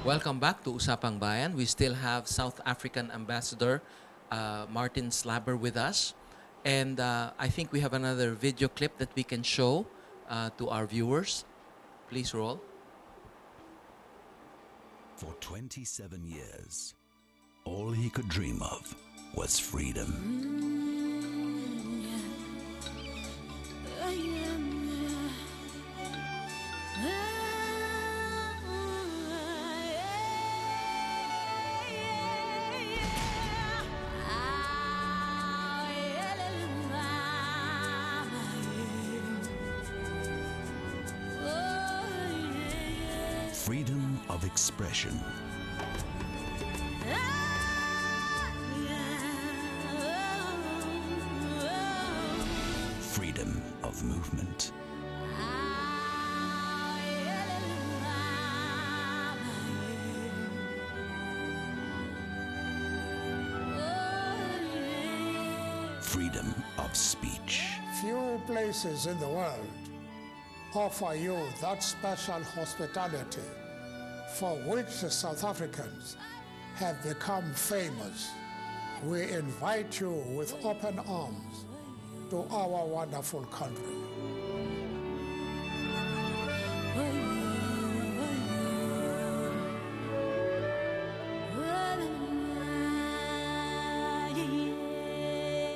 Welcome back to Usapang Bayan. We still have South African Ambassador Martin Slabber with us. And I think we have another video clip that we can show to our viewers. Please roll. For 27 years, all he could dream of was freedom. Freedom of expression. Freedom of movement. Freedom of speech. Few places in the world offer you that special hospitality for which the South Africans have become famous. We invite you with open arms to our wonderful country.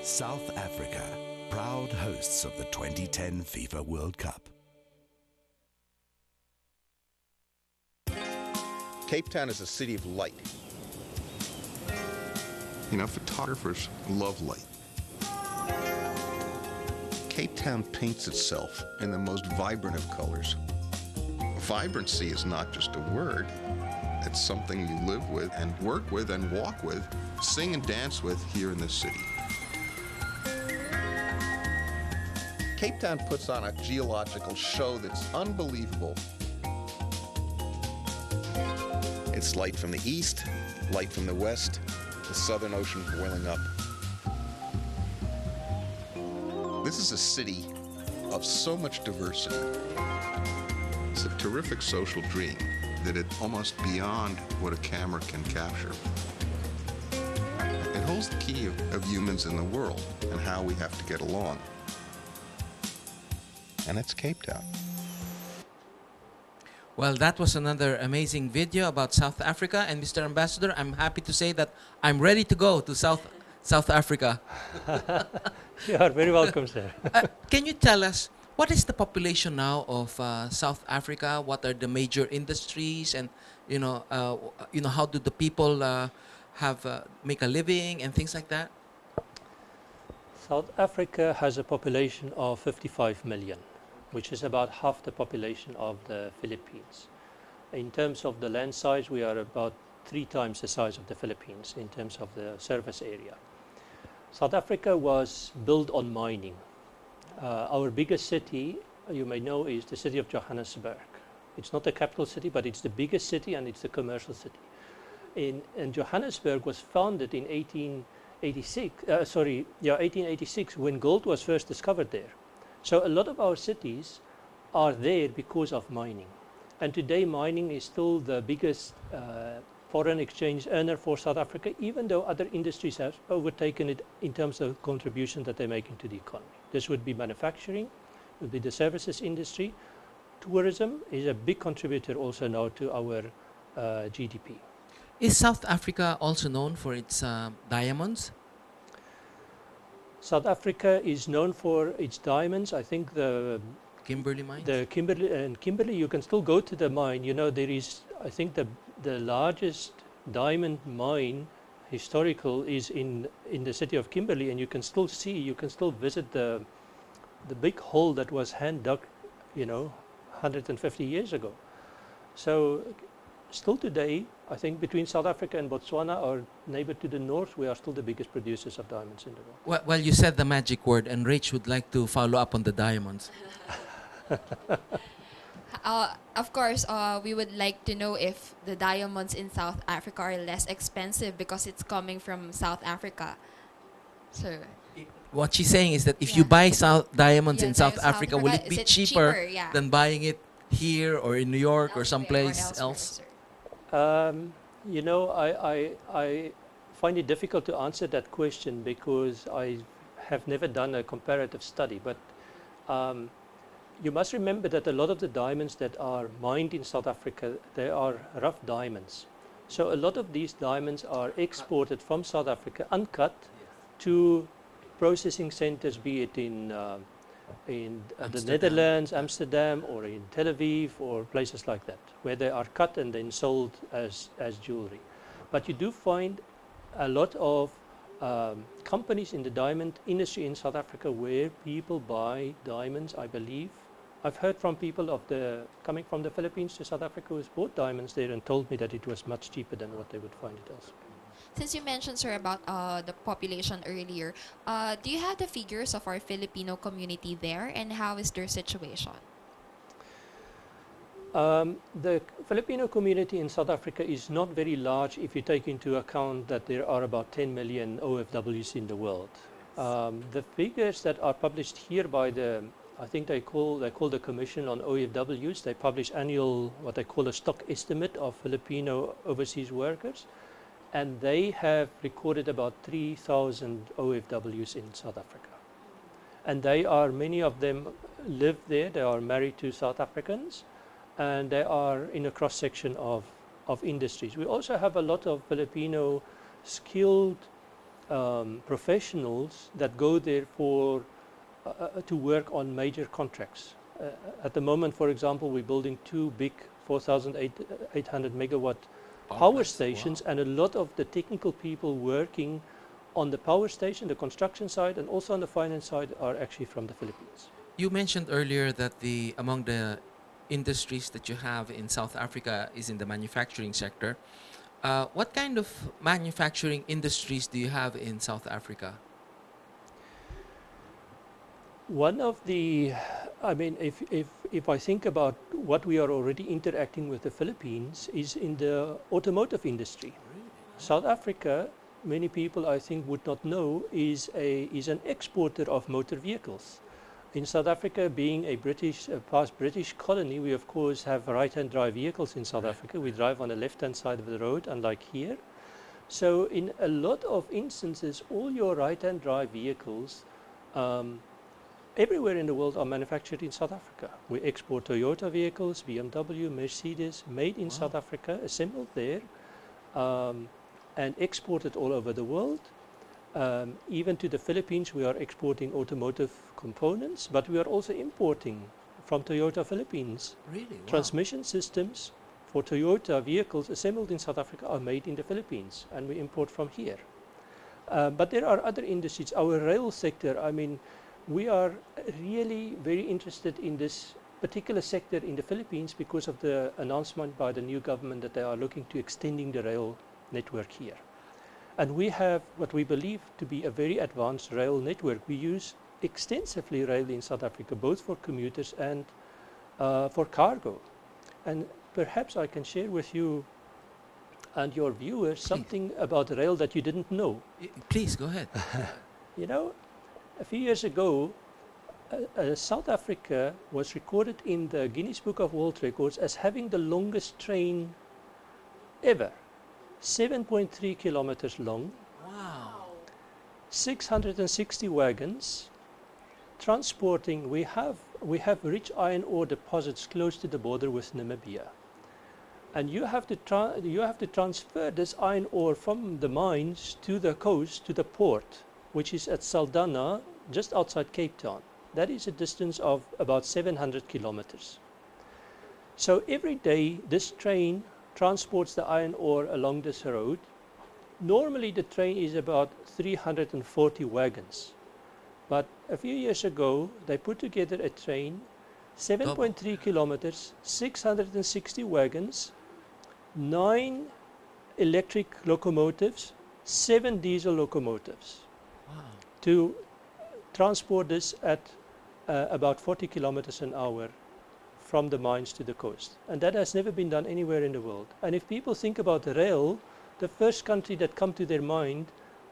South Africa, proud hosts of the 2010 FIFA World Cup. Cape Town is a city of light. You know, photographers love light. Cape Town paints itself in the most vibrant of colors. Vibrancy is not just a word, it's something you live with and work with and walk with, sing and dance with here in this city. Cape Town puts on a geological show that's unbelievable. It's light from the east, light from the west, the Southern Ocean boiling up. This is a city of so much diversity. It's a terrific social dream that it's almost beyond what a camera can capture. It holds the key of humans in the world and how we have to get along. And it's Cape Town. Well, that was another amazing video about South Africa. And Mr. Ambassador, I'm happy to say that I'm ready to go to South Africa. You are very welcome, sir. Can you tell us, what is the population now of South Africa? What are the major industries? And, how do the people make a living and things like that? South Africa has a population of 55 million, which is about half the population of the Philippines. In terms of the land size, we are about 3 times the size of the Philippines in terms of the surface area. South Africa was built on mining. Our biggest city, you may know, is the city of Johannesburg. It's not the capital city, but it's the biggest city and it's the commercial city. And Johannesburg was founded in 1886 when gold was first discovered there. So a lot of our cities are there because of mining. And today mining is still the biggest foreign exchange earner for South Africa, even though other industries have overtaken it in terms of contribution that they make into the economy. This would be manufacturing, would be the services industry. Tourism is a big contributor also now to our GDP. Is South Africa also known for its diamonds? South Africa is known for its diamonds. I think the Kimberley mines? The Kimberley, you can still go to the mine. You know, there is, I think the largest diamond mine historical is in the city of Kimberley, and you can still visit the big hole that was hand dug, 150 years ago. So still today, I think between South Africa and Botswana, our neighbor to the north, we are still the biggest producers of diamonds in the world. Well, you said the magic word, and Rach would like to follow up on the diamonds. Of course, we would like to know if the diamonds in South Africa are less expensive because it's coming from South Africa. So What she's saying is that if you buy diamonds in South Africa, will it be is cheaper Yeah. than buying it here or in New York or someplace else? You know, I find it difficult to answer that question because I have never done a comparative study. But you must remember that a lot of the diamonds that are mined in South Africa, they are rough diamonds. So a lot of these diamonds are exported from South Africa uncut to processing centers, be it in the Netherlands, Amsterdam, or in Tel Aviv, or places like that, where they are cut and then sold as jewelry. But you do find a lot of companies in the diamond industry in South Africa where people buy diamonds, I believe. I've heard from people coming from the Philippines to South Africa who's bought diamonds there and told me that it was much cheaper than what they would find it elsewhere. Since you mentioned, sir, about the population earlier, do you have the figures of our Filipino community there, and how is their situation? The Filipino community in South Africa is not very large if you take into account that there are about 10 million OFWs in the world. The figures that are published here by I think they call the Commission on OFWs. They publish annual, what they call a stock estimate of Filipino overseas workers, and they have recorded about 3,000 OFWs in South Africa. And many of them live there. They are married to South Africans, and they are in a cross-section of industries. We also have a lot of Filipino skilled professionals that go there to work on major contracts. At the moment, for example, we're building two big 4,800 megawatt power stations, and a lot of the technical people working on the power station, the construction side, and also on the finance side are actually from the Philippines. You mentioned earlier that among the industries that you have in South Africa is in the manufacturing sector. What kind of manufacturing industries do you have in South Africa? One of if I think about what we are already interacting with the Philippines is in the automotive industry. Really? South Africa, many people I think would not know, is an exporter of motor vehicles. In South Africa, being a past British colony, we of course have right-hand drive vehicles in South Africa. We drive on the left-hand side of the road, unlike here. So in a lot of instances, all your right-hand drive vehicles everywhere in the world are manufactured in South Africa. We export Toyota vehicles, BMW, Mercedes, made in South Africa, assembled there, and exported all over the world. Even to the Philippines, we are exporting automotive components, but we are also importing from Toyota Philippines. Really? Wow. Transmission systems for Toyota vehicles assembled in South Africa are made in the Philippines, and we import from here. But there are other industries. Our rail sector, we are really very interested in this particular sector in the Philippines because of the announcement by the new government that they are looking to extending the rail network here. And we have what we believe to be a very advanced rail network. We use extensively rail in South Africa, both for commuters and for cargo. And perhaps I can share with you and your viewers something about rail that you didn't know. Please, go ahead. You know, a few years ago, South Africa was recorded in the Guinness Book of World Records as having the longest train ever. 7.3 kilometers long. Wow. 660 wagons. Transporting, we have rich iron ore deposits close to the border with Namibia. And you have to transfer this iron ore from the mines to the coast, to the port, which is at Saldanha, just outside Cape Town. That is a distance of about 700 kilometers. So every day this train transports the iron ore along this road. Normally the train is about 340 wagons. But a few years ago they put together a train, 7.3 kilometers, 660 wagons, 9 electric locomotives, 7 diesel locomotives. Wow. To transport this at about 40 kilometers an hour from the mines to the coast. And that has never been done anywhere in the world. And if people think about rail, the first country that comes to their mind,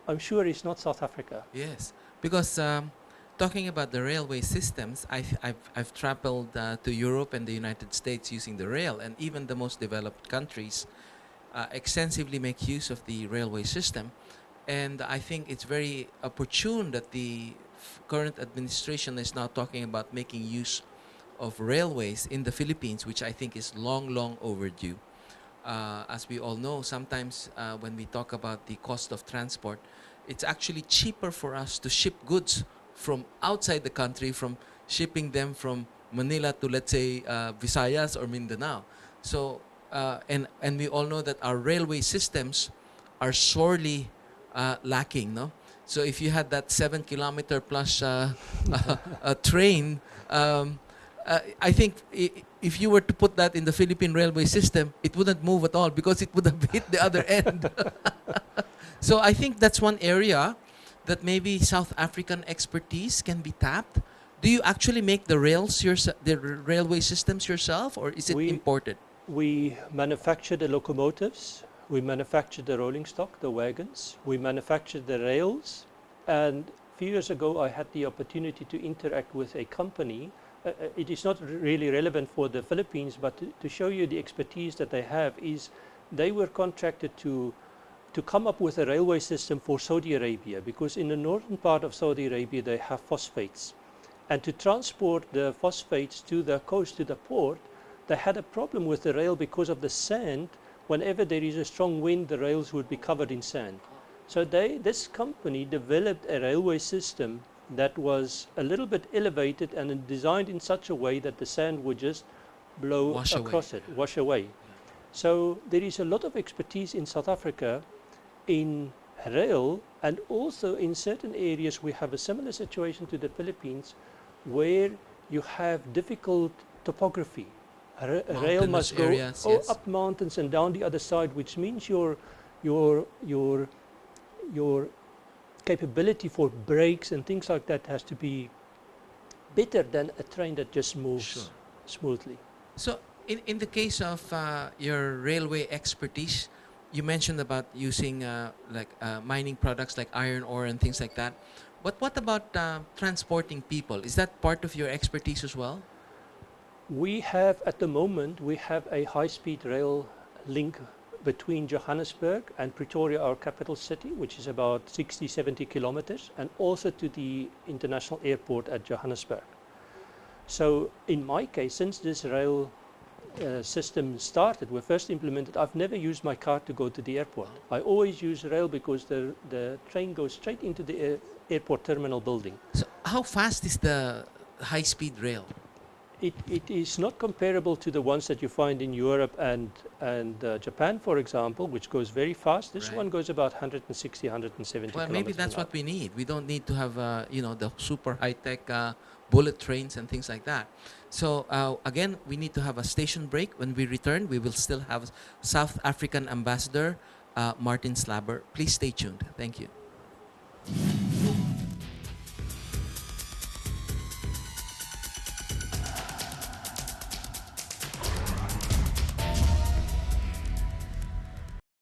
I'm sure, is not South Africa. Yes, because talking about the railway systems, I've traveled to Europe and the United States using the rail, and even the most developed countries extensively make use of the railway system. And I think it's very opportune that the current administration is now talking about making use of railways in the Philippines, which I think is long, long overdue. As we all know, sometimes when we talk about the cost of transport, it's actually cheaper for us to ship goods from outside the country, from shipping them from Manila to, let's say, Visayas or Mindanao. So, and we all know that our railway systems are sorely lacking, no? So if you had that 7 kilometer plus train, I think if you were to put that in the Philippine railway system, it wouldn't move at all because it would have hit the other end. So I think that's one area that maybe South African expertise can be tapped. Do you actually make the the railway systems yourself, or is it imported? We manufacture the locomotives, we manufacture the rolling stock, the wagons, we manufacture the rails, and a few years ago I had the opportunity to interact with a company. It is not really relevant for the Philippines, but to show you the expertise that they have is they were contracted to come up with a railway system for Saudi Arabia, because in the northern part of Saudi Arabia they have phosphates, and to transport the phosphates to the coast, to the port, they had a problem with the rail because of the sand. Whenever there is a strong wind, the rails would be covered in sand. So this company developed a railway system that was a little bit elevated and designed in such a way that the sand would just blow across it, wash away. So there is a lot of expertise in South Africa in rail, and also in certain areas we have a similar situation to the Philippines where you have difficult topography. Rail must go up mountains and down the other side, which means your capability for brakes and things like that has to be better than a train that just moves smoothly. So in the case of your railway expertise, you mentioned about using mining products like iron ore and things like that. But what about transporting people? Is that part of your expertise as well? We have, at the moment, we have a high-speed rail link between Johannesburg and Pretoria, our capital city, which is about 60, 70 kilometers, and also to the international airport at Johannesburg. So in my case, since this rail system started, we first implemented, I've never used my car to go to the airport. I always use rail because the train goes straight into the airport terminal building. So how fast is the high-speed rail? It is not comparable to the ones that you find in Europe and Japan, for example, which goes very fast. This one goes about 160, 170 Well, kilometers maybe that's an hour. what we need. We don't need to have, the super high-tech bullet trains and things like that. So, again, we need to have a station break. When we return, we will still have South African Ambassador Martin Slabber. Please stay tuned. Thank you.